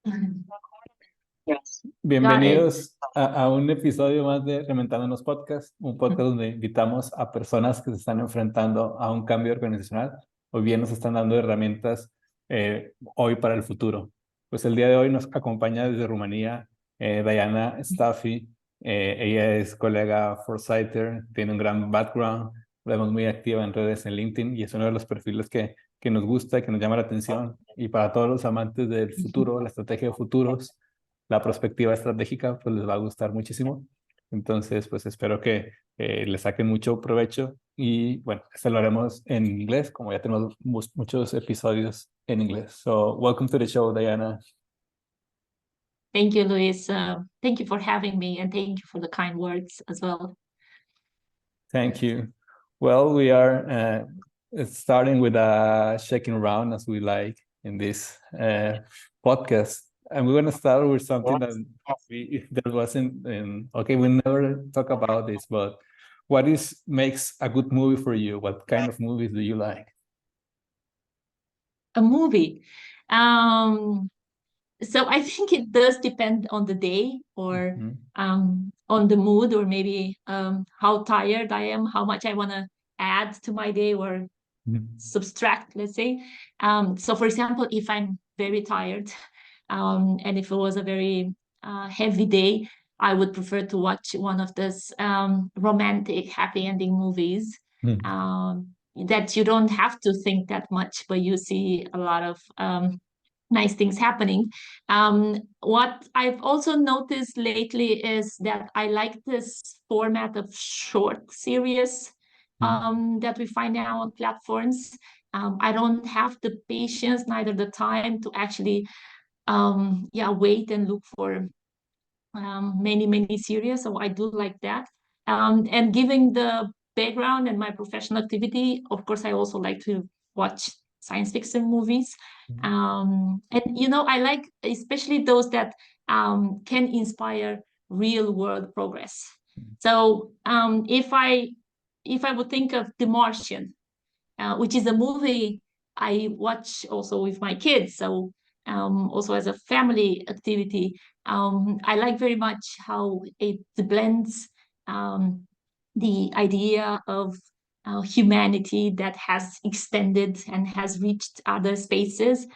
Yes. Got it. Bienvenidos a un episodio más de Reinventándonos Podcast, un podcast donde invitamos a personas que se están enfrentando a un cambio organizacional o bien nos están dando herramientas hoy para el futuro. Pues el día de hoy nos acompaña desde Rumanía Diana Stafie. Ella es colega Foresighter, tiene un gran background, la vemos muy activa en redes en LinkedIn y es uno de los perfiles que nos gusta y que nos llama la atención. Y para todos los amantes del futuro, la estrategia de futuros, la perspectiva estratégica, pues les va a gustar muchísimo. Entonces, pues espero que le saquen mucho provecho y bueno, esto lo haremos en inglés, como ya tenemos muchos episodios en inglés. So, welcome to the show, Diana. Thank you, Luis. Thank you for having me, and thank you for the kind words as well. Thank you. Well, we are starting with a checking round as we like in this podcast. And we're going to start with something that wasn't okay, we never talk about this, but what makes a good movie for you? What kind of movies do you like? A movie. So I think it does depend on the day or on the mood, or maybe how tired I am, how much I want to add to my day or subtract, let's say. So for example, if I'm very tired, and if it was a very heavy day, I would prefer to watch one of those romantic, happy ending movies that you don't have to think that much, but you see a lot of nice things happening. What I've also noticed lately is that I like this format of short series that we find now on platforms. I don't have the patience, neither the time to actually wait and look for many series. So I do like that. And given the background and my professional activity, of course, I also like to watch science fiction movies. And I like especially those that can inspire real world progress. So if I would think of The Martian, which is a movie I watch also with my kids, so also as a family activity. I like very much how it blends the idea of humanity that has extended and has reached other spaces,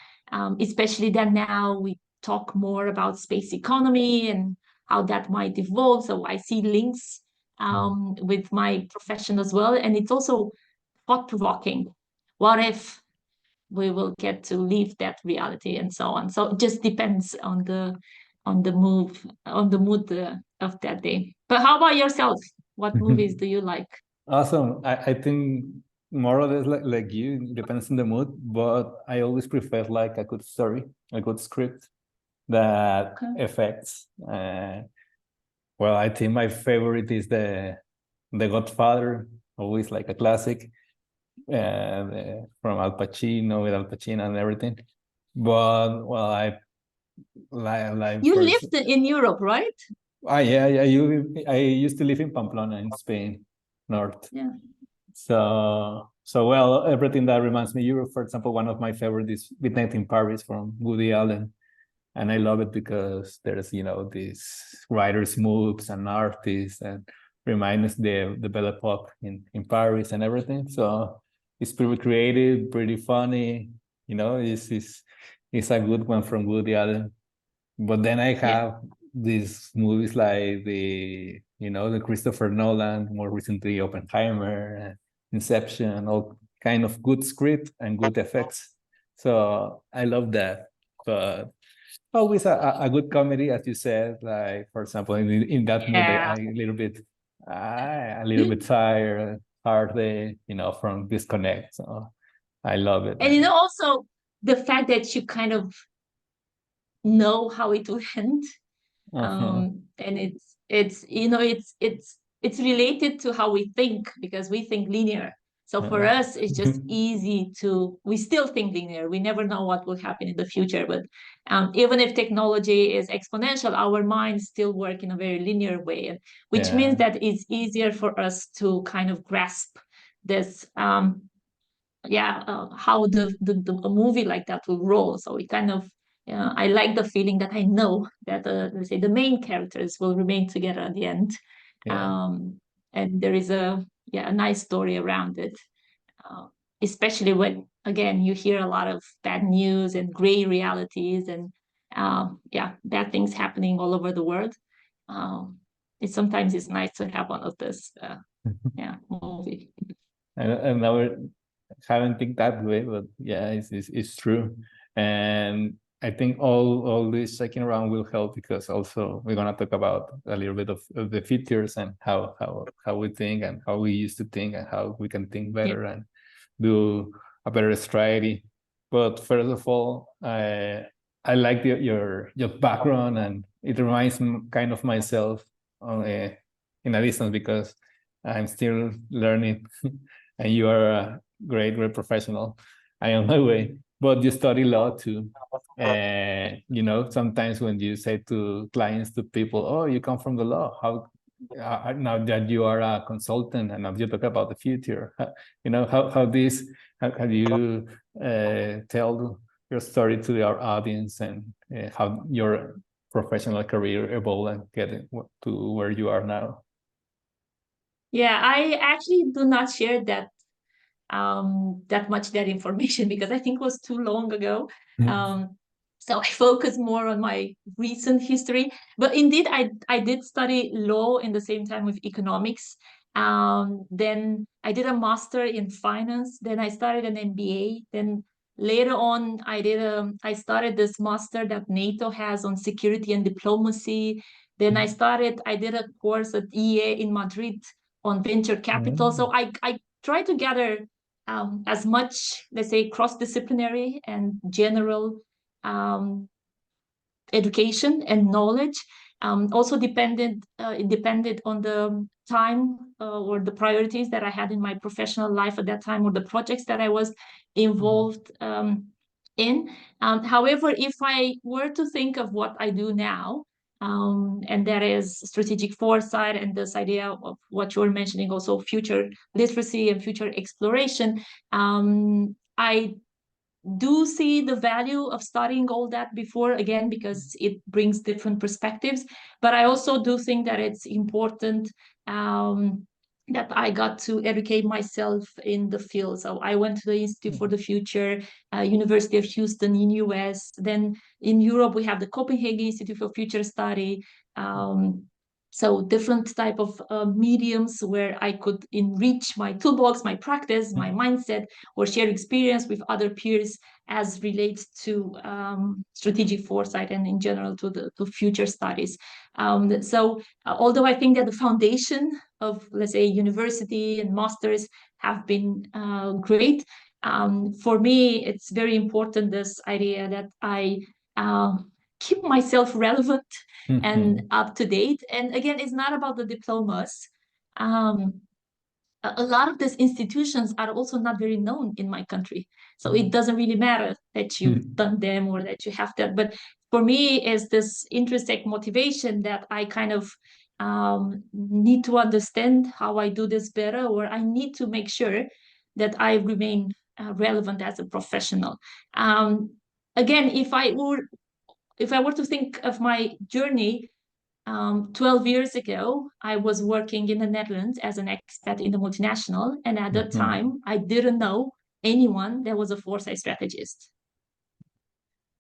especially that now we talk more about space economy and how that might evolve. So I see links with my profession as well. And it's also thought-provoking. What if we will get to leave that reality and so on? So it just depends on the mood of that day. But how about yourself? What movies do you like? Awesome. I think more or less like you, it depends on the mood, but I always prefer like a good story, a good script that affects. Well, I think my favorite is the Godfather, always like a classic from Al Pacino, with Al Pacino and everything. But well, I like you lived in Europe, right? Yeah. I used to live in Pamplona in Spain, north. Yeah. So well, everything that reminds me of Europe. For example, one of my favorites is Midnight in Paris from Woody Allen. And I love it because there's, these writers' moves and artists and remind us the Belle Epoque in Paris and everything. So it's pretty creative, pretty funny. It's a good one from Woody Allen. But then I have these movies like the Christopher Nolan, more recently Oppenheimer, Inception, all kind of good script and good effects. So I love that. But always a good comedy, as you said. Like, for example, in that mood, I a little bit tired, hard day, from disconnect. So I love it. And also the fact that you kind of know how it will end, and it's related to how we think, because we think linear. So for us, it's just easy we still think linear. We never know what will happen in the future. But even if technology is exponential, our minds still work in a very linear way, which means that it's easier for us to kind of grasp this, how a movie like that will roll. So we kind of I like the feeling that I know that let's say the main characters will remain together at the end. And there is a nice story around it, especially when, again, you hear a lot of bad news and gray realities and bad things happening all over the world. Sometimes it's nice to have one of this movie. I never haven't think that way, but yeah, it's true. And I think all this second round will help, because also we're gonna talk about a little bit of the features and how we think and how we used to think and how we can think better and do a better strategy. But first of all, I like your background, and it reminds me kind of myself in a distance, because I'm still learning and you are a great professional. I am on my way, but you study law too. Sometimes when you say to clients, to people, oh, you come from the law, how now that you are a consultant and now you talk about the future, how you tell your story to our audience, and how your professional career evolved and get to where you are now? Yeah, I actually do not share that that information, because I think it was too long ago. So I focus more on my recent history. But indeed, I did study law in the same time with economics. Then I did a master in finance. Then I started an MBA. Then later on, I started this master that NATO has on security and diplomacy. Then I did a course at EA in Madrid on venture capital. So I try to gather as much, let's say, cross-disciplinary and general education and knowledge. Also depended on the time or the priorities that I had in my professional life at that time, or the projects that I was involved in. However, if I were to think of what I do now, and that is strategic foresight and this idea of what you're mentioning, also future literacy and future exploration, I do see the value of studying all that before, again, because it brings different perspectives. But I also do think that it's important that I got to educate myself in the field. So I went to the Institute for the Future, University of Houston in US. Then in Europe, we have the Copenhagen Institute for Future Study. So different type of mediums where I could enrich my toolbox, my practice, my mindset, or share experience with other peers as relates to strategic foresight and in general to future studies. So although I think that the foundation of, let's say, university and masters have been great, for me, it's very important, this idea that I keep myself relevant and up to date. And again, it's not about the diplomas. A lot of these institutions are also not very known in my country. So it doesn't really matter that you've done them or that you have that. But for me, is this intrinsic motivation that I kind of need to understand how I do this better, or I need to make sure that I remain relevant as a professional. Again, if I were to think of my journey, 12 years ago, I was working in the Netherlands as an expat in the multinational. And at that time, I didn't know anyone that was a foresight strategist.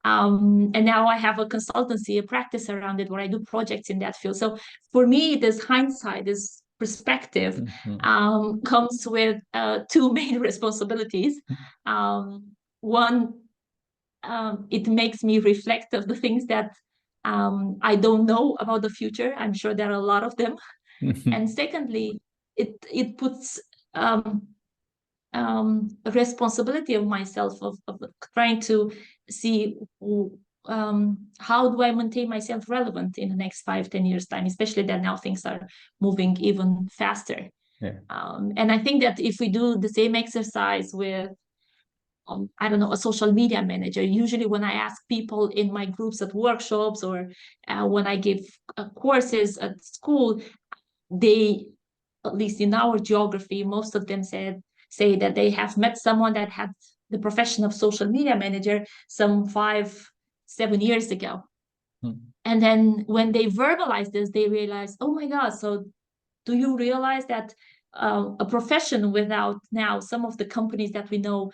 And now I have a consultancy, a practice around it, where I do projects in that field. So for me, this hindsight, this perspective comes with two main responsibilities. One, it makes me reflect of the things that I don't know about the future. I'm sure there are a lot of them. And secondly, it puts a responsibility of myself of trying to see how do I maintain myself relevant in the next 5-10 years time, especially that now things are moving even faster. And I think that if we do the same exercise with I don't know, a social media manager. Usually when I ask people in my groups at workshops, or when I give courses at school, they, at least in our geography, most of them say that they have met someone that had the profession of social media manager some 5-6 7 years ago. And then when they verbalize this, they realize, oh my God, so do you realize that a profession without now some of the companies that we know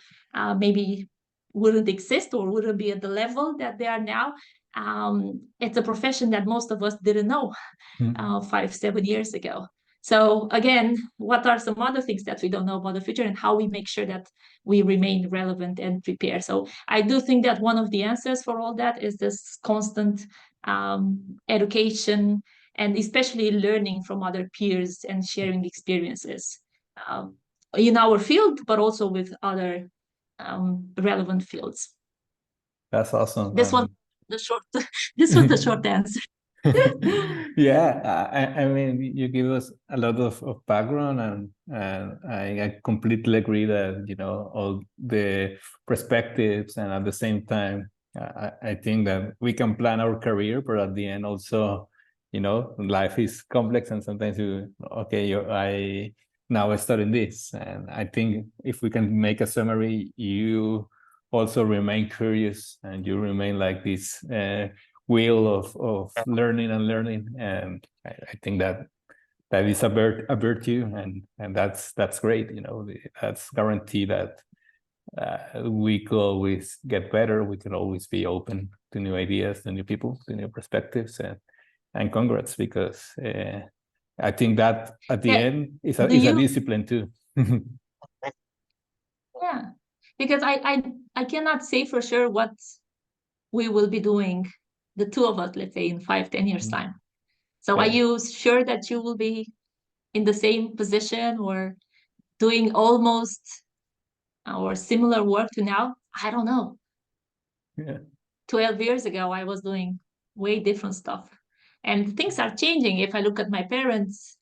maybe wouldn't exist or wouldn't be at the level that they are now? It's a profession that most of us didn't know 5-7 years ago. So again, what are some other things that we don't know about the future, and how we make sure that we remain relevant and prepared? So I do think that one of the answers for all that is this constant education, and especially learning from other peers and sharing experiences in our field, but also with other relevant fields. That's awesome. This was the short. This was the short answer. Yeah, I mean, you give us a lot of background, and I completely agree that, you know, all the perspectives, and at the same time, I think that we can plan our career, but at the end also, you know, life is complex, and sometimes I now studying this, and I think if we can make a summary, you also remain curious, and you remain like this wheel of learning and learning, and I think that is a virtue, and that's great. You know, that's guarantee that we could always get better. We can always be open to new ideas, to new people, to new perspectives, and congrats, because I think that at the end is a discipline too. Yeah, because I cannot say for sure what we will be doing, the two of us, let's say in 5-10 years time. So are you sure that you will be in the same position or doing almost or similar work to now? I don't know. 12 years ago, I was doing way different stuff, and things are changing. If I look at my parents,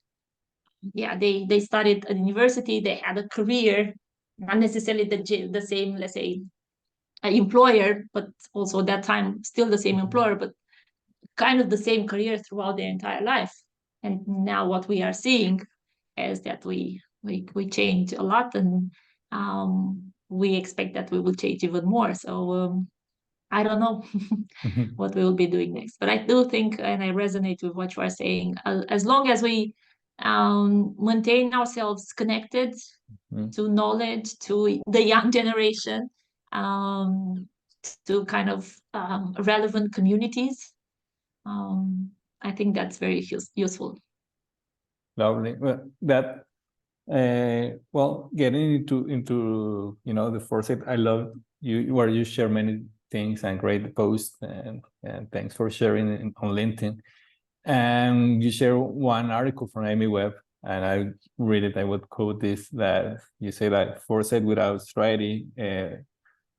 they studied at university, they had a career, not necessarily the same, let's say, employer, but also at that time still the same employer, but kind of the same career throughout their entire life. And now what we are seeing is that we change a lot, and we expect that we will change even more. So I don't know what we will be doing next, but I do think, and I resonate with what you are saying, as long as we maintain ourselves connected to knowledge, to the young generation, to kind of relevant communities, I think that's very useful. Lovely. Well, getting into you know, the foresight, I love you where you share many things and great posts, and thanks for sharing on LinkedIn. And you share one article from Amy Webb, and I read it. I would quote this, that you say that foresight without strategy,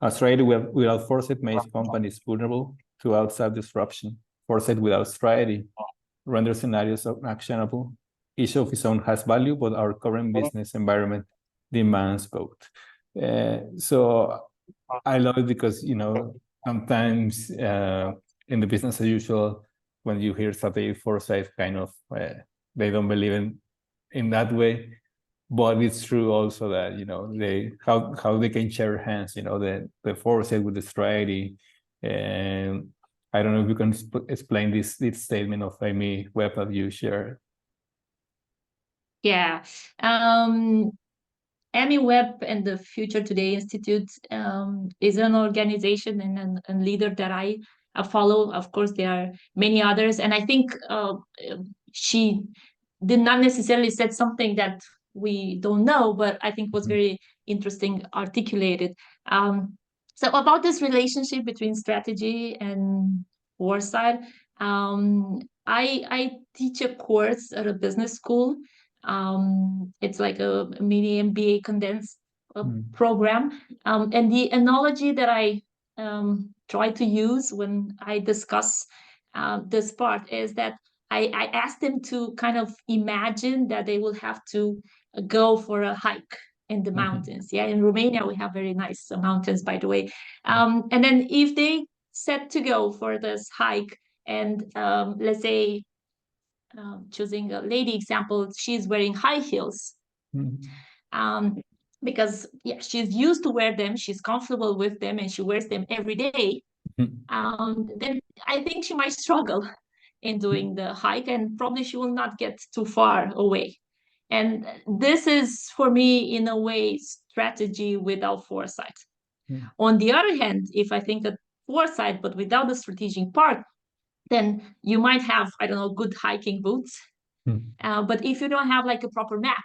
without foresight makes companies vulnerable to outside disruption. Foresight without strategy renders scenarios unactionable. Each of its own has value, but our current business environment demands both. So I love it because, you know, sometimes in the business as usual, when you hear strategic foresight, kind of they don't believe in that way. But it's true also that, you know, how they can share hands, you know, the foresight with the strategy. And I don't know if you can explain this statement of Amy Webb that you shared. Yeah. Amy Webb and the Future Today Institute is an organization and a leader that I follow. Of course, there are many others. And I think she did not necessarily said something that we don't know, but I think was very interesting, articulated. So about this relationship between strategy and foresight, I teach a course at a business school. It's like a mini MBA condensed program. And the analogy that I try to use when I discuss this part is that I asked them to kind of imagine that they will have to go for a hike in the mountains. Yeah, in Romania, we have very nice mountains, by the way. And then if they set to go for this hike, and let's say, choosing a lady example, she's wearing high heels. Because she's used to wear them, she's comfortable with them, and she wears them every day. then I think she might struggle in doing the hike, and probably she will not get too far away. And this is, for me, in a way, strategy without foresight. On the other hand, if I think of foresight, but without the strategic part, then you might have, I don't know, good hiking boots. But if you don't have like a proper map,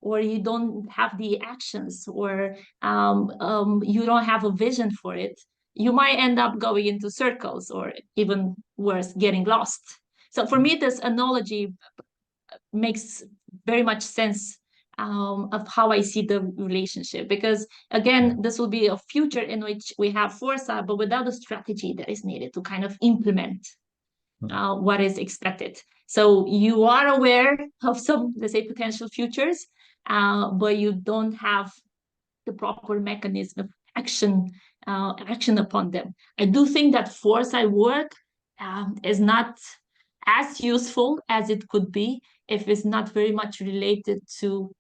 or you don't have the actions, or you don't have a vision for it, you might end up going into circles, or even worse, getting lost. So for me, this analogy makes very much sense of how I see the relationship. Because again, this will be a future in which we have foresight, but without the strategy that is needed to kind of implement what is expected. So you are aware of some, let's say, potential futures, but you don't have the proper mechanism of action upon them. I do think that foresight work is not as useful as it could be if it's not very much related to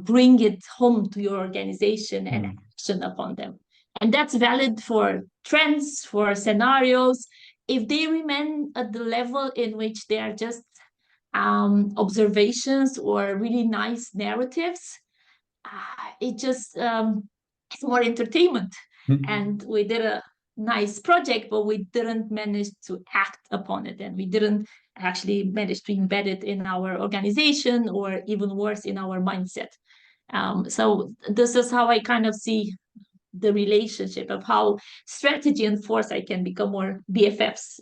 bring it home to your organization and action upon them. And that's valid for trends, for scenarios. If they remain at the level in which they are just observations or really nice narratives, it just it's more entertainment. And we did a nice project, but we didn't manage to act upon it, and we didn't actually manage to embed it in our organization, or even worse, in our mindset. So this is how I kind of see the relationship of how strategy and foresight can become more BFFs.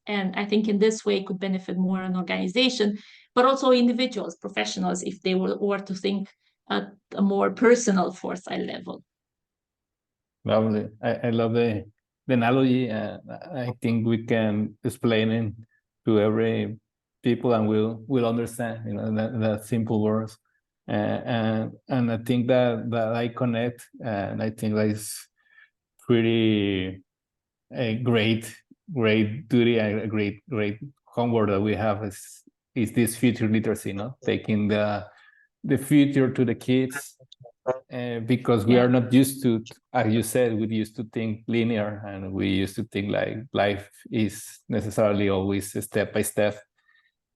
And I think in this way it could benefit more an organization, but also individuals, professionals, if they were to think at a more personal foresight level. Lovely. I love the analogy. I think we can explain it to every people, and we'll understand, that simple words. And I think that I connect, and I think that is pretty a great duty, a great homework that we have is this future literacy, taking the future to the kids. Because we are not used to, as you said, we used to think linear, and we used to think like life is necessarily always step by step.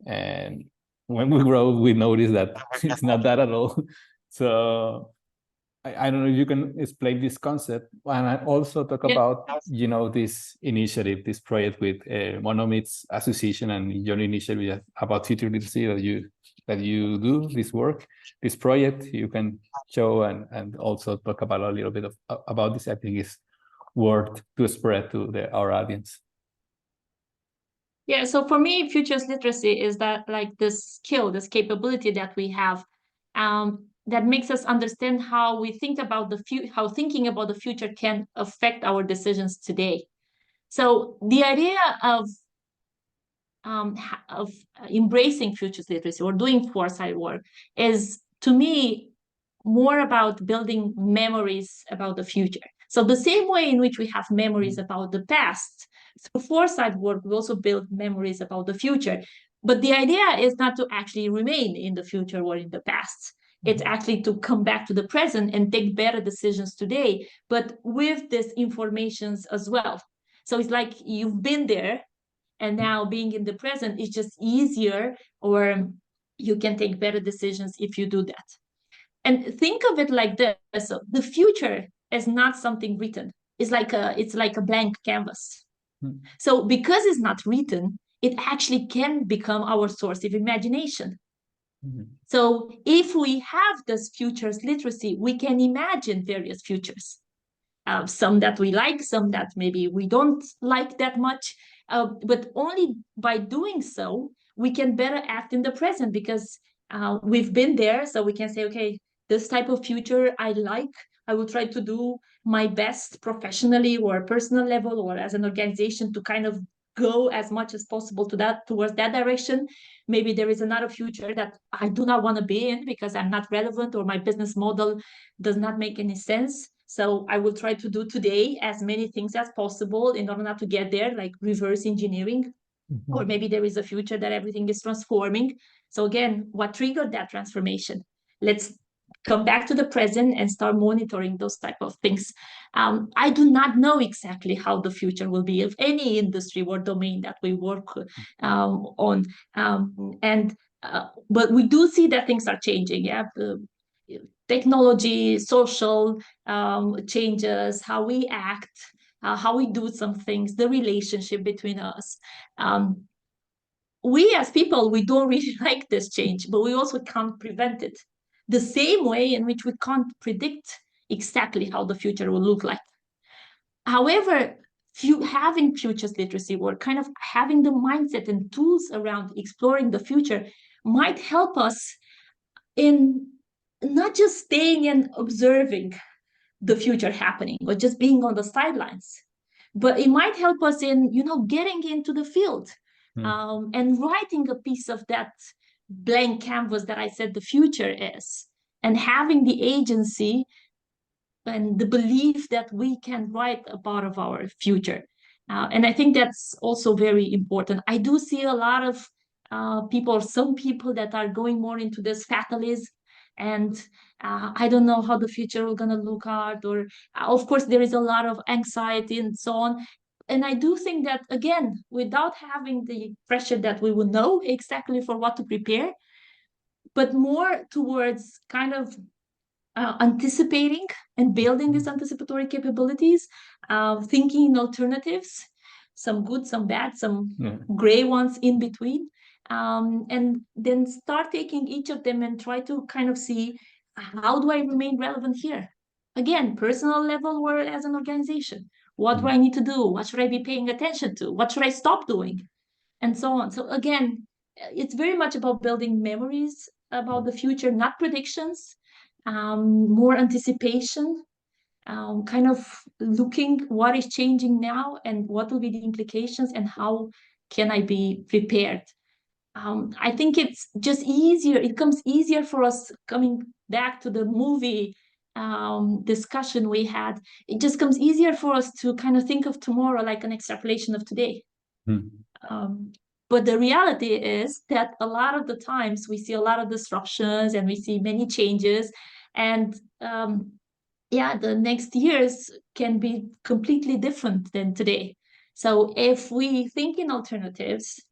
And when we grow, we notice that it's not that at all. So I don't know if you can explain this concept, and I also talk about this initiative, this project with Monomyths Association and your initiative about future literacy that you do this work, this project. You can show and also talk about a little bit about this. I think is worth to spread to our audience. Yeah, so for me, futures literacy is that like this skill, this capability that we have, that makes us understand how we think about how thinking about the future can affect our decisions today. So the idea of embracing futures literacy or doing foresight work is, to me, more about building memories about the future. So the same way in which we have memories about the past, through foresight work, we also build memories about the future. But the idea is not to actually remain in the future or in the past. It's actually to come back to the present and take better decisions today, but with this information as well. So it's like you've been there, and now being in the present is just easier, or you can take better decisions if you do that. And think of it like this. So the future is not something written. It's like a blank canvas. So because it's not written, it actually can become our source of imagination. So if we have this futures literacy, we can imagine various futures. Some that we like, some that maybe we don't like that much. But only by doing so, we can better act in the present, because we've been there. So we can say, okay, this type of future I like. I will try to do my best professionally or personal level or as an organization to kind of go as much as possible towards that direction. Maybe there is another future that I do not want to be in because I'm not relevant, or my business model does not make any sense. So I will try to do today as many things as possible in order not to get there, like reverse engineering. Or maybe there is a future that everything is transforming. So again, what triggered that transformation? Let's come back to the present and start monitoring those type of things. I do not know exactly how the future will be of any industry or domain that we work on. But we do see that things are changing. Yeah, technology, social changes, how we act, how we do some things, the relationship between us. We as people, we don't really like this change, but we also can't prevent it. The same way in which we can't predict exactly how the future will look like. However, having futures literacy or kind of having the mindset and tools around exploring the future might help us in not just staying and observing the future happening or just being on the sidelines, but it might help us in, getting into the field and writing a piece of that blank canvas that I said the future is, and having the agency and the belief that we can write a part of our future. And I think that's also very important. I do see a lot of some people that are going more into this fatalism, and I don't know how the future is going to look out, or of course there is a lot of anxiety and so on. And I do think that, again, without having the pressure that we will know exactly for what to prepare, but more towards kind of anticipating and building these anticipatory capabilities, thinking in alternatives, some good, some bad, some gray ones in between, and then start taking each of them and try to kind of see, how do I remain relevant here? Again, personal level or as an organization. What do I need to do? What should I be paying attention to? What should I stop doing? And so on. So again, it's very much about building memories about the future, not predictions, more anticipation, kind of looking what is changing now and what will be the implications and how can I be prepared. I think it's just easier. It comes easier for us, coming back to the movie discussion we had. It just comes easier for us to kind of think of tomorrow like an extrapolation of today. But the reality is that a lot of the times we see a lot of disruptions and we see many changes, and the next years can be completely different than today. So if we think in alternatives,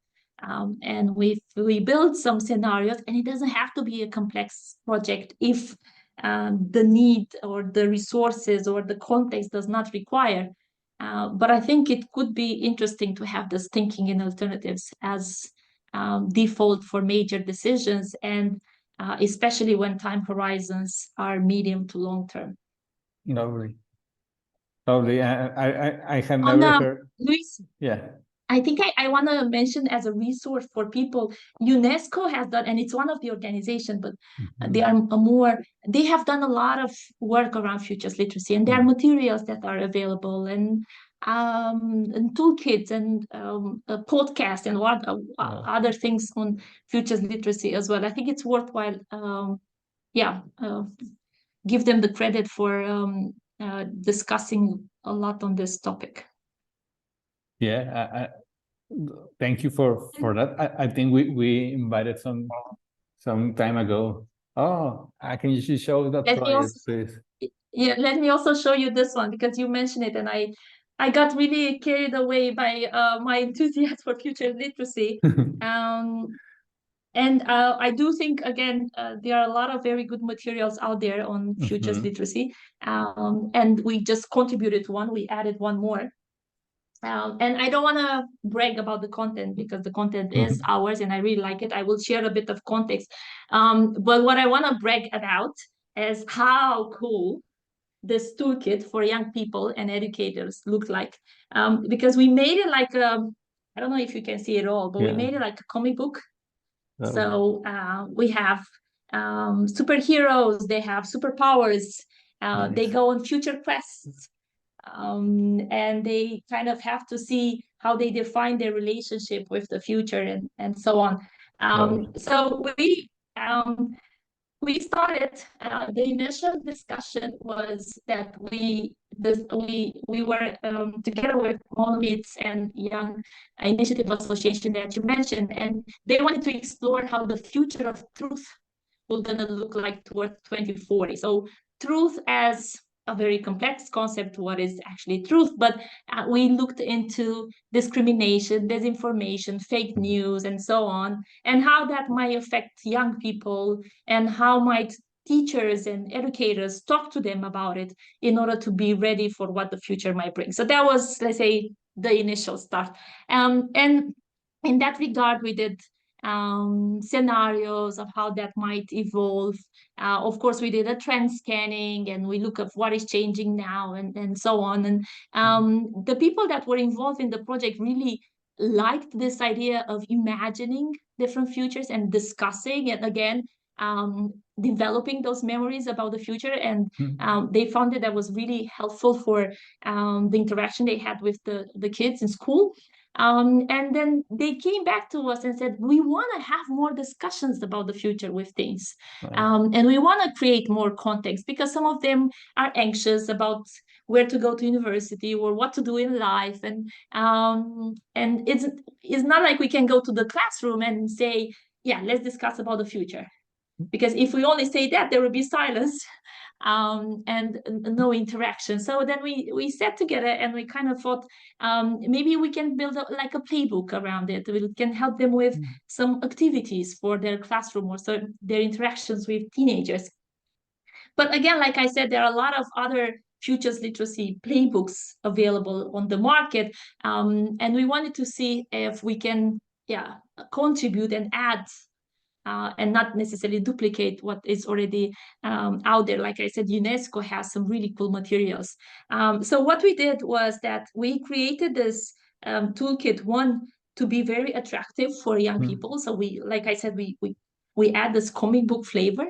and we build some scenarios, and it doesn't have to be a complex project if the need or the resources or the context does not require. But I think it could be interesting to have this thinking in alternatives as default for major decisions, and especially when time horizons are medium to long term. Lovely. I have never heard. Luis, I think I want to mention as a resource for people, UNESCO has done, and it's one of the organizations, but they have done a lot of work around futures literacy, and there are materials that are available, and toolkits and podcasts and other things on futures literacy as well. I think it's worthwhile. Give them the credit for discussing a lot on this topic. Thank you for that. I think we invited some time ago. I can usually show that project, please. Yeah, let me also show you this one, because you mentioned it, and I got really carried away by my enthusiasm for future literacy. And I do think, again, there are a lot of very good materials out there on futures literacy. And we just contributed one, we added one more. And I don't want to brag about the content, because the content is ours and I really like it. I will share a bit of context. But what I want to brag about is how cool this toolkit for young people and educators looked like. Because we made it like I don't know if you can see it all, but we made it like a comic book. So we have superheroes, they have superpowers, they go on future quests, and they kind of have to see how they define their relationship with the future and so on. So we started, the initial discussion was that we were together with Polymath and Young Initiative Association that you mentioned, and they wanted to explore how the future of truth we're going to look like towards 2040. So truth as a very complex concept, what is actually truth, but we looked into discrimination, disinformation, fake news, and so on, and how that might affect young people, and how might teachers and educators talk to them about it in order to be ready for what the future might bring. So that was, let's say, the initial start. And in that regard, we did scenarios of how that might evolve. Of course, we did a trend scanning, and we look at what is changing now, and so on. And the people that were involved in the project really liked this idea of imagining different futures and discussing, and again, developing those memories about the future. And they found that was really helpful for the interaction they had with the kids in school. And then they came back to us and said, we want to have more discussions about the future with teens. And we want to create more context, because some of them are anxious about where to go to university or what to do in life. And it's not like we can go to the classroom and say, yeah, let's discuss about the future. Because if we only say that, there will be silence and no interaction. So then we sat together and we kind of thought, maybe we can build like a playbook around it. We can help them with some activities for their classroom or so their interactions with teenagers. But again, like I said, there are a lot of other futures literacy playbooks available on the market. And we wanted to see if we can contribute and add and not necessarily duplicate what is already out there. Like I said, UNESCO has some really cool materials. So what we did was that we created this toolkit, one, to be very attractive for young people. So we, like I said, we add this comic book flavor.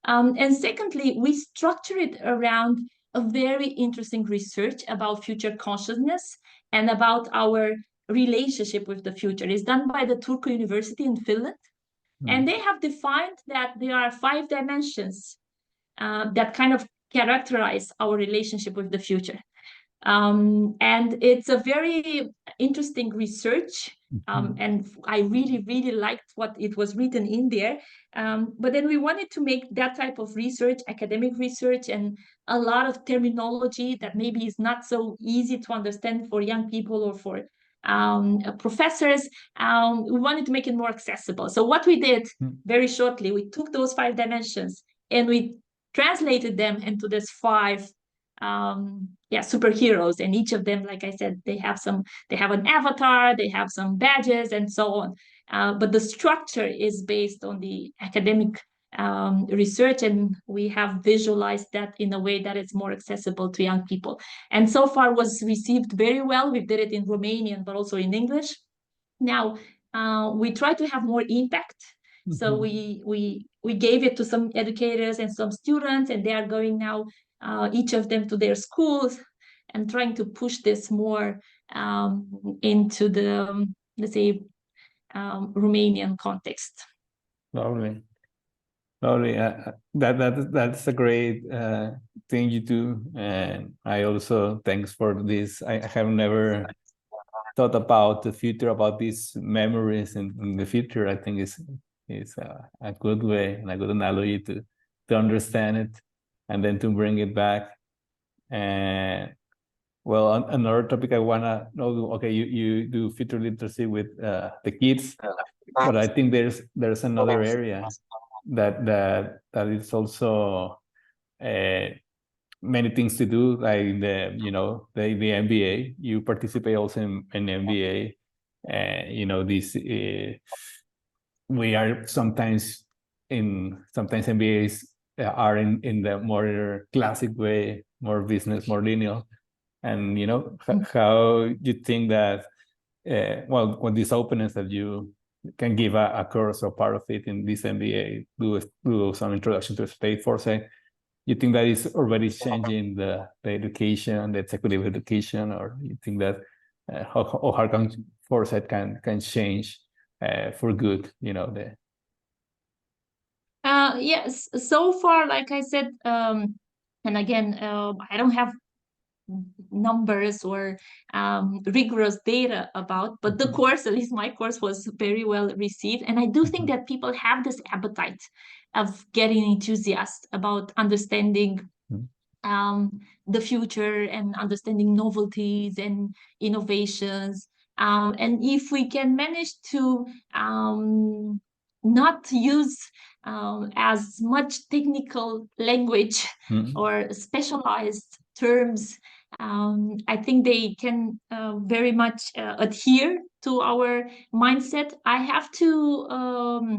And secondly, we structure it around a very interesting research about future consciousness and about our relationship with the future. It's done by the Turku University in Finland. And they have defined that there are 5 dimensions that kind of characterize our relationship with the future. And it's a very interesting research. And I really, really liked what it was written in there. But then we wanted to make that type of research, academic research, and a lot of terminology that maybe is not so easy to understand for young people or for professors. We wanted to make it more accessible. So what we did very shortly, we took those 5 dimensions and we translated them into this 5 superheroes, and each of them, like I said, they have an avatar, they have some badges, and so on. But the structure is based on the academic research, and we have visualized that in a way that it's more accessible to young people. And so far was received very well. We did it in Romanian, but also in English. Now we try to have more impact. So we gave it to some educators and some students, and they are going now, each of them, to their schools and trying to push this more into the, let's say, Romanian context. Lovely. That's a great thing you do, and I also thanks for this. I have never thought about the future, about these memories in the future. I think is a good way and a good analogy to understand it, and then to bring it back. And well, another topic I wanna know. Okay, you do future literacy with the kids, but I think there's another area that is also many things to do, like the MBA. You participate also in MBA, this we are sometimes MBAs are in the more classic way, more business, more linear, and how you think that with this openness that you can give a course or part of it in this MBA, do some introduction to Strategic Foresight. You think that is already changing the education, the executive education, or you think that how can Foresight can change for good? Yes. So far, like I said, and again, I don't have numbers or rigorous data about, but the course, at least my course, was very well received. And I do think that people have this appetite of getting enthusiastic about understanding the future and understanding novelties and innovations. And if we can manage to not use as much technical language or specialized terms, I think they can very much adhere to our mindset. I have to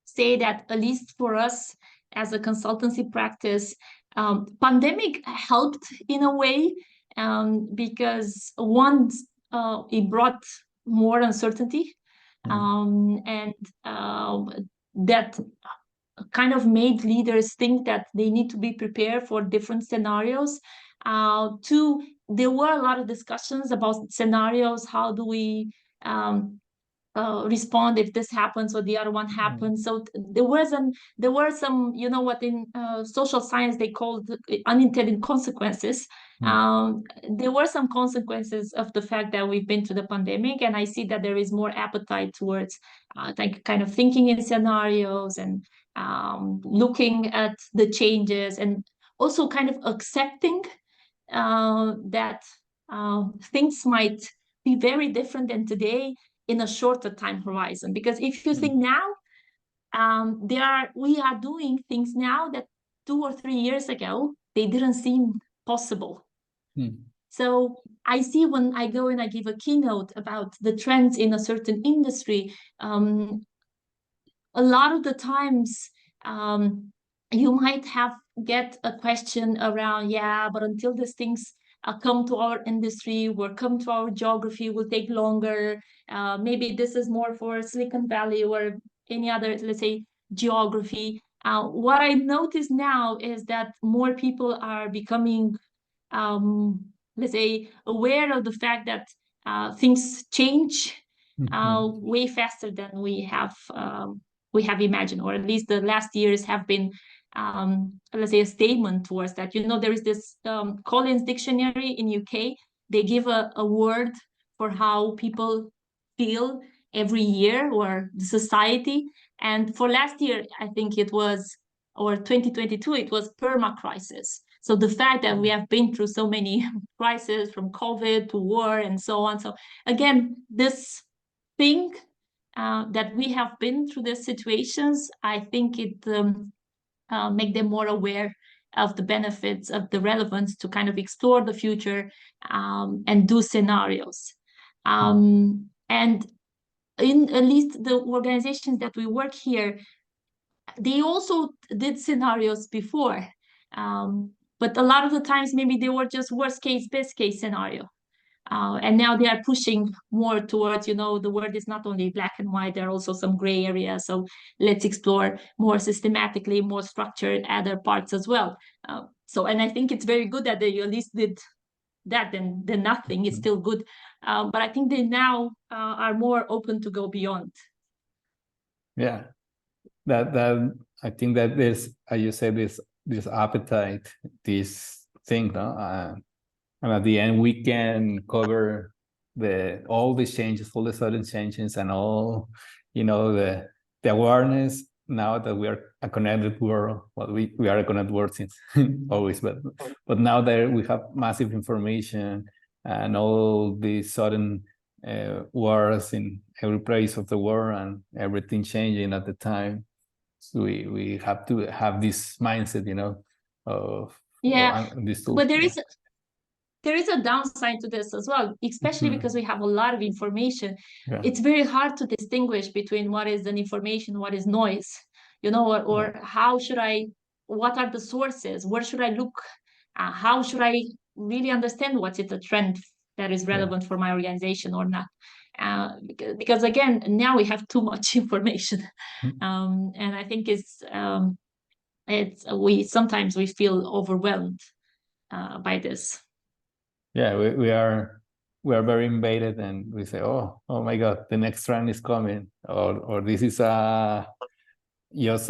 say that, at least for us as a consultancy practice, pandemic helped in a way, because once it brought more uncertainty, and that kind of made leaders think that they need to be prepared for different scenarios. Two, there were a lot of discussions about scenarios. How do we respond if this happens or the other one happens? So there were some, you know what, in social science they called unintended consequences. There were some consequences of the fact that we've been to the pandemic, and I see that there is more appetite towards like kind of thinking in scenarios and looking at the changes, and also kind of accepting that things might be very different than today in a shorter time horizon. Because if you think now, we are doing things now that 2 or 3 years ago they didn't seem possible. So I see when I go and I give a keynote about the trends in a certain industry, a lot of the times you might get a question around, yeah, but until these things come to our industry or come to our geography will take longer. Maybe this is more for Silicon Valley or any other, let's say, geography. What I notice now is that more people are becoming, let's say, aware of the fact that things change way faster than we have imagined, or at least the last years have been, let's say, a statement towards that. You know, there is this Collins Dictionary in UK. They give a word for how people feel every year, or the society. And for last year, I think it was, or 2022, it was perma-crisis. So the fact that we have been through so many crises, from COVID to war and so on. So again, this thing that we have been through these situations, I think it make them more aware of the benefits, of the relevance to kind of explore the future and do scenarios. And in at least the organizations that we work here, they also did scenarios before. But a lot of the times, maybe they were just worst case, best case scenario. And now they are pushing more towards, you know, the world is not only black and white, there are also some gray areas. So let's explore more systematically, more structured other parts as well. And I think it's very good that they at least did that than nothing. It's still good. But I think they now are more open to go beyond. Yeah, that I think that there's, as you said, this appetite, this thing, no? And at the end, we can cover all these changes, all the sudden changes, and all, you know, the awareness now that we are a connected world. Well, we are a connected world since always, but now that we have massive information and all these sudden wars in every place of the world and everything changing at the time, so we have to have this mindset, you know, of this tool. But there is a downside to this as well, especially because we have a lot of information. It's very hard to distinguish between what is an information, what is noise, you know, or what are the sources? Where should I look? How should I really understand what's a trend that is relevant for my organization or not? Because again, now we have too much information. And I think we sometimes feel overwhelmed by this. Yeah, we are very invaded, and we say, oh my God, the next trend is coming, or this is just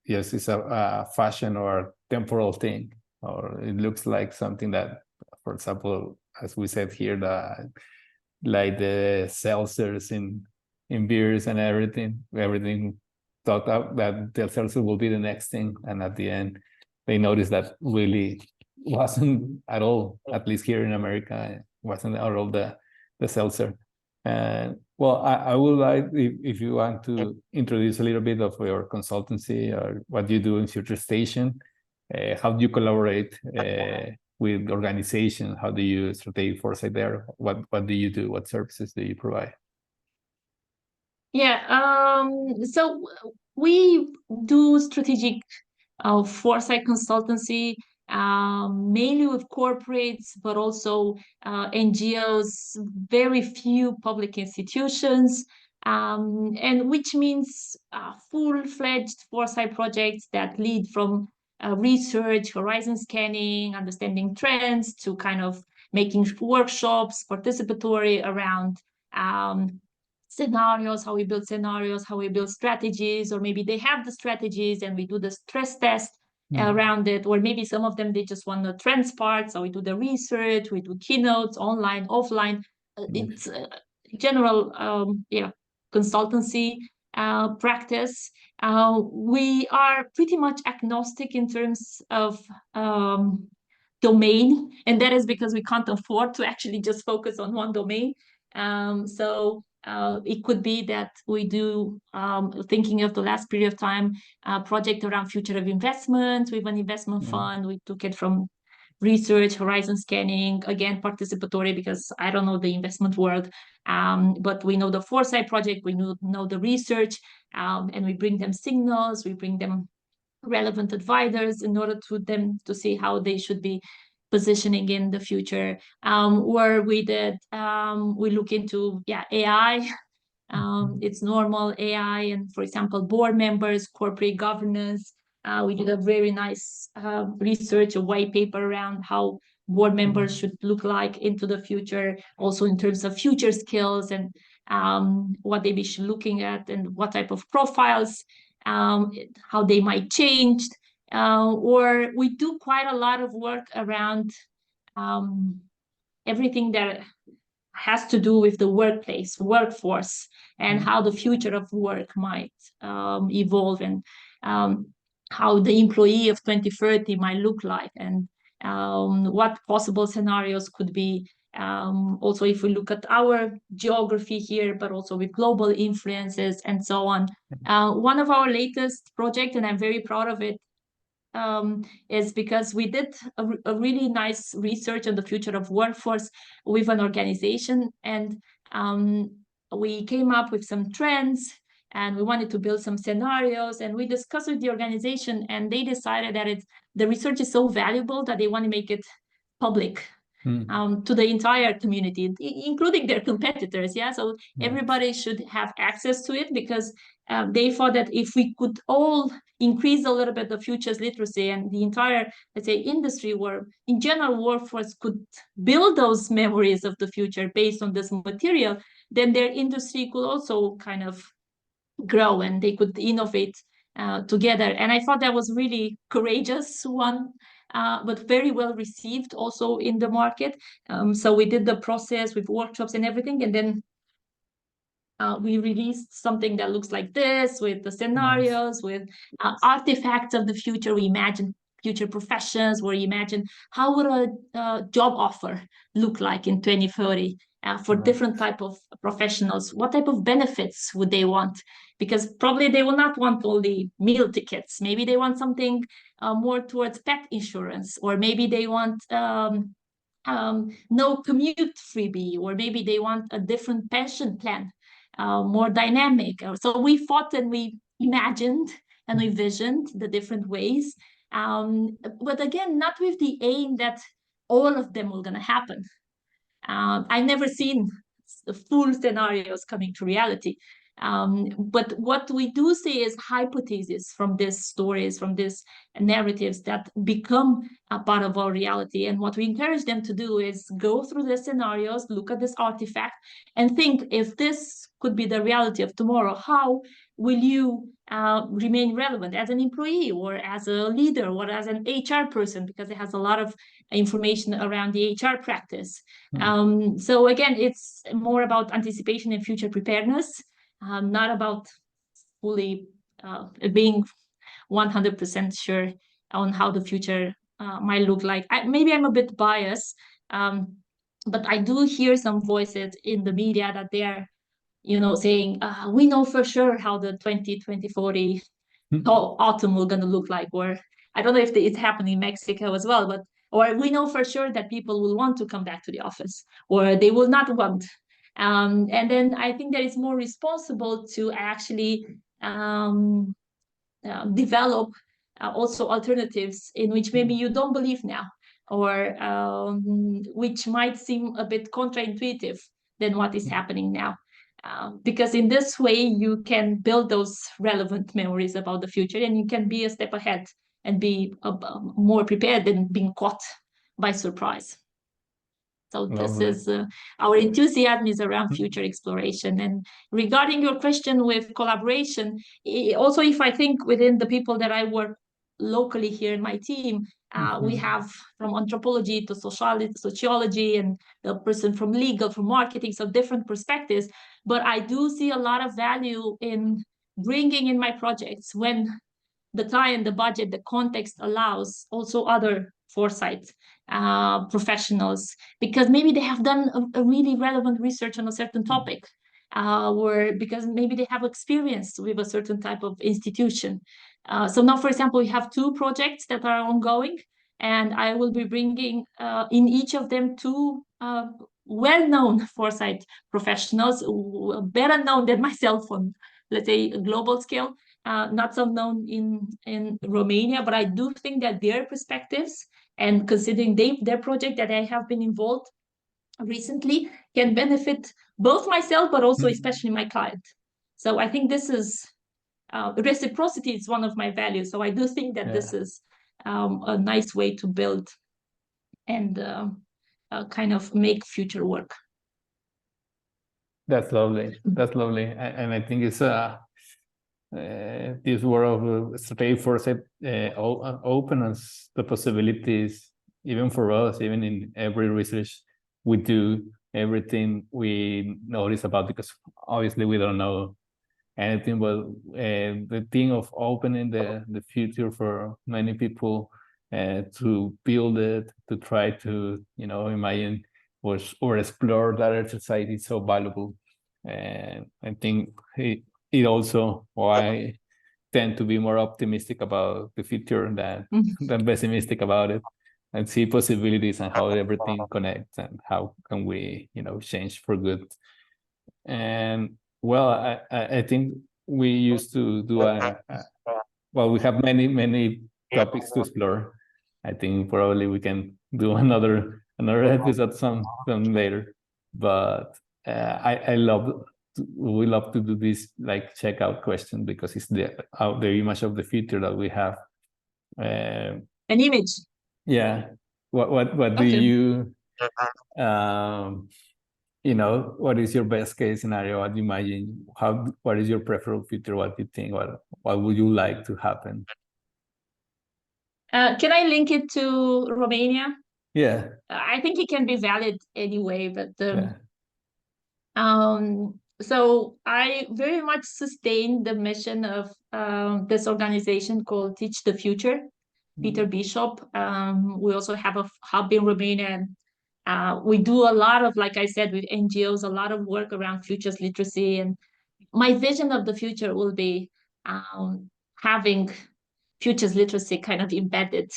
it's a fashion or a temporal thing, or it looks like something that, for example, as we said here, like the seltzers in beers and everything thought that the seltzer will be the next thing, and at the end, they noticed that really wasn't at all. At least here in America, it wasn't at all the seltzer. And well, I would like if you want to introduce a little bit of your consultancy or what you do in Future Station. How do you collaborate with organizations? How do you strategic foresight there? What do you do? What services do you provide? Yeah, so we do strategic foresight consultancy, mainly with corporates, but also NGOs, very few public institutions, and which means full-fledged foresight projects that lead from research, horizon scanning, understanding trends, to kind of making workshops, participatory around scenarios, how we build scenarios, how we build strategies, or maybe they have the strategies and we do the stress test around it, or maybe some of them, they just want the trends part, so we do the research, we do keynotes, online, offline. It's general consultancy practice. We are pretty much agnostic in terms of domain, and that is because we can't afford to actually just focus on one domain. So it could be that we do, thinking of the last period of time, project around future of investment with an investment fund. We took it from research, horizon scanning, again, participatory, because I don't know the investment world, but we know the foresight project, we know the research, and we bring them signals, we bring them relevant advisors in order to them to see how they should be positioning in the future. Where we did, we look into AI. It's normal AI, and for example, board members, corporate governance. We did a very nice research, a white paper around how board members should look like into the future, also in terms of future skills and what they be looking at and what type of profiles, how they might change. Or we do quite a lot of work around everything that has to do with the workplace, workforce, and how the future of work might evolve, and how the employee of 2030 might look like, and what possible scenarios could be. Also, if we look at our geography here, but also with global influences and so on. One of our latest projects, and I'm very proud of it, is because we did a really nice research on the future of workforce with an organization, and we came up with some trends, and we wanted to build some scenarios, and we discussed with the organization, and they decided that the research is so valuable that they want to make it public. To the entire community, including their competitors. So everybody should have access to it, because they thought that if we could all increase a little bit the futures literacy, and the entire, let's say, industry, where in general workforce could build those memories of the future based on this material, then their industry could also kind of grow, and they could innovate together. And I thought that was really courageous one, but very well received also in the market. So we did the process with workshops and everything, and then we released something that looks like this, with the scenarios, with artifacts of the future. We imagine future professions, where you imagine how would a job offer look like in 2030 for different type of professionals. What type of benefits would they want? Because probably they will not want only meal tickets. Maybe they want something more towards pet insurance, or maybe they want no commute freebie, or maybe they want a different pension plan, more dynamic. So we thought, and we imagined, and we visioned the different ways, but again, not with the aim that all of them were going to happen. I've never seen the full scenarios coming to reality. But what we do see is hypotheses from these stories, from these narratives that become a part of our reality. And what we encourage them to do is go through the scenarios, look at this artifact, and think, if this could be the reality of tomorrow, how will you remain relevant as an employee, or as a leader, or as an HR person, because it has a lot of information around the HR practice. So again, it's more about anticipation and future preparedness, not about fully being 100% sure on how the future might look like. Maybe I'm a bit biased, but I do hear some voices in the media that they're, saying, we know for sure how the 2040 autumn will gonna look like. Or I don't know if it's happening in Mexico as well, or we know for sure that people will want to come back to the office, or they will not want. And then I think that it's more responsible to actually develop also alternatives in which maybe you don't believe now, or which might seem a bit counterintuitive than what is happening now. Because in this way, you can build those relevant memories about the future, and you can be a step ahead and be more prepared than being caught by surprise. So this is our enthusiasm is around future exploration. And regarding your question with collaboration, also, if I think within the people that I work locally here in my team, we have from anthropology to sociology, and the person from legal, from marketing, so different perspectives. But I do see a lot of value in bringing in my projects, when the time, the budget, the context allows, also other foresight professionals, because maybe they have done a really relevant research on a certain topic, or because maybe they have experience with a certain type of institution. So now, for example, we have 2 projects that are ongoing, and I will be bringing in each of them 2 well-known foresight professionals, better known than myself on, let's say, a global scale. Not so known in Romania, but I do think that their perspectives, and considering their project that I have been involved recently, can benefit both myself, but also especially my client. So I think this is reciprocity is one of my values. So I do think that this is a nice way to build and kind of make future work. That's lovely. That's lovely. And I think it's this world of strategic foresight opens the possibilities, even for us, even in every research we do, everything we notice about, because obviously we don't know anything, but the thing of opening the future for many people, to build it, to try to, imagine or explore that exercise is so valuable. And I think it also, I tend to be more optimistic about the future than pessimistic about it, and see possibilities and how everything connects and how can we, change for good. And well, I think we used to do we have many topics to explore. I think probably we can do another episode some later, but we love to do this like checkout question, because it's the image of the future that we have. An image. Yeah. What do you what is your best case scenario? What do you imagine? What is your preferred future? What do you think? What would you like to happen? Can I link it to Romania? Yeah. I think it can be valid anyway, but so I very much sustain the mission of this organization called Teach the Future, Peter Bishop. We also have a hub in Romania, and we do a lot of, like I said, with NGOs, a lot of work around futures literacy. And my vision of the future will be having futures literacy kind of embedded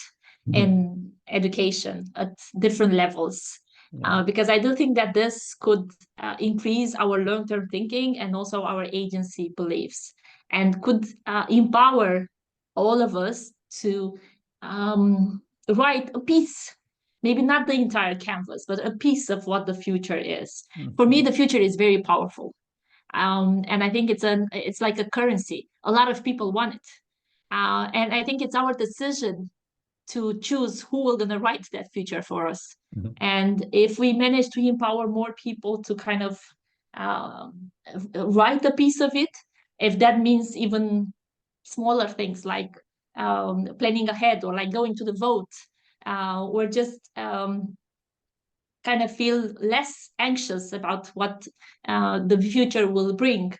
in education at different levels. Because I do think that this could increase our long-term thinking and also our agency beliefs, and could empower all of us to write a piece, maybe not the entire canvas, but a piece of what the future is. For me, the future is very powerful. And I think it's like a currency. A lot of people want it. And I think it's our decision to choose who will gonna write that future for us. And if we manage to empower more people to kind of write a piece of it, if that means even smaller things like planning ahead, or like going to the vote, or just kind of feel less anxious about what the future will bring.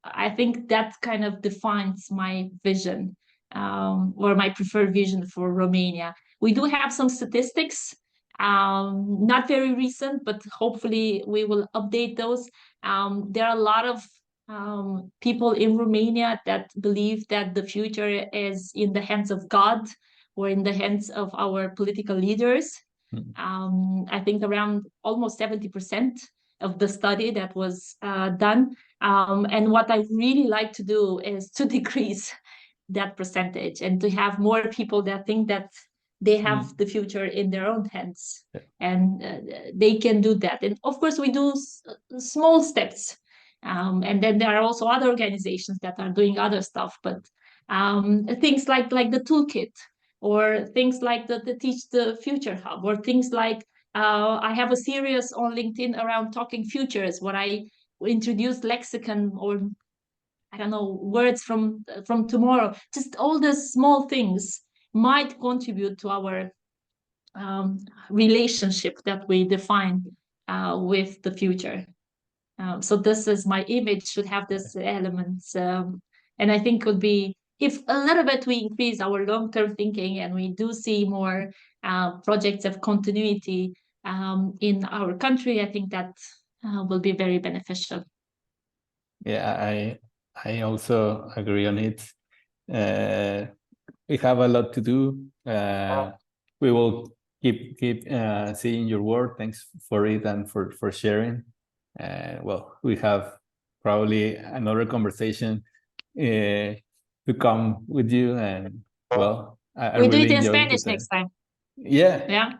I think that kind of defines my vision, or my preferred vision for Romania. We do have some statistics, not very recent, but hopefully we will update those. There are a lot of people in Romania that believe that the future is in the hands of God or in the hands of our political leaders. I think around almost 70% of the study that was done. And what I really like to do is to decrease that percentage and to have more people that think that they have the future in their own hands, and they can do that. And of course, we do small steps. And then there are also other organizations that are doing other stuff, but things like the toolkit, or things like the Teach the Future Hub, or things like I have a series on LinkedIn around talking futures, where I introduce lexicon, or I don't know, words from tomorrow. Just all the small things might contribute to our relationship that we define with the future. So this is my image, should have this elements, and I think would be, if a little bit we increase our long-term thinking and we do see more projects of continuity in our country, I think that will be very beneficial. Yeah, I also agree on it. We have a lot to do. We will keep seeing your work. Thanks for it and for sharing. Well, we have probably another conversation to come with you, and well, I We do really it in enjoyed Spanish next time. Yeah.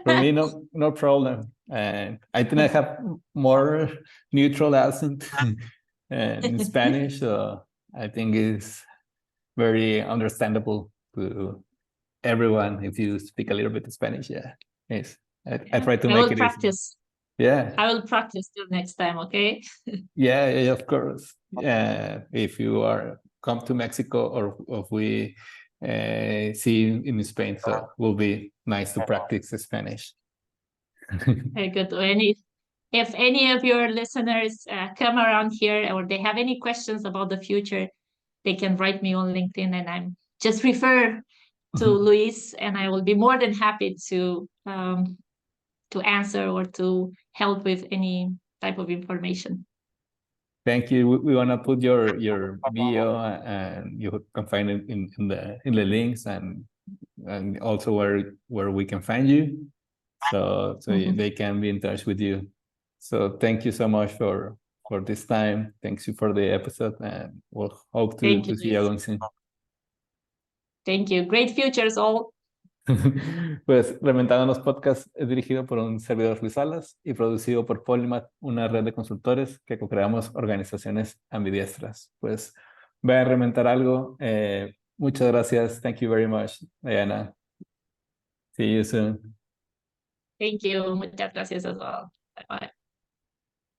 For me, no problem. And I think I have more neutral accent in Spanish, so I think it's very understandable to everyone if you speak a little bit of Spanish. Yeah, yes. I try to make it practice. Easy. Yeah, I will practice till next time. Okay. yeah, of course. If you come to Mexico, or if we see in Spain, so it will be nice to practice Spanish. Very good. If any of your listeners come around here, or they have any questions about the future, they can write me on LinkedIn, and I'm just refer to Luis, and I will be more than happy to answer or to help with any type of information. Thank you. We want to put your bio, and you can find it in the links, and also where we can find you, so they can be in touch with you. So thank you so much for this time. Thanks you for the episode, and we'll hope to see you again soon. Thank you. Great futures all. Pues Reinventándonos Podcast es dirigido por un servidor Luis Salas y producido por Polymath, una red de consultores que co-creamos organizaciones ambidiestras. Pues voy a reinventar algo. Muchas gracias. Thank you very much, Diana. See you soon. Thank you. Muchas gracias as well. Bye-bye.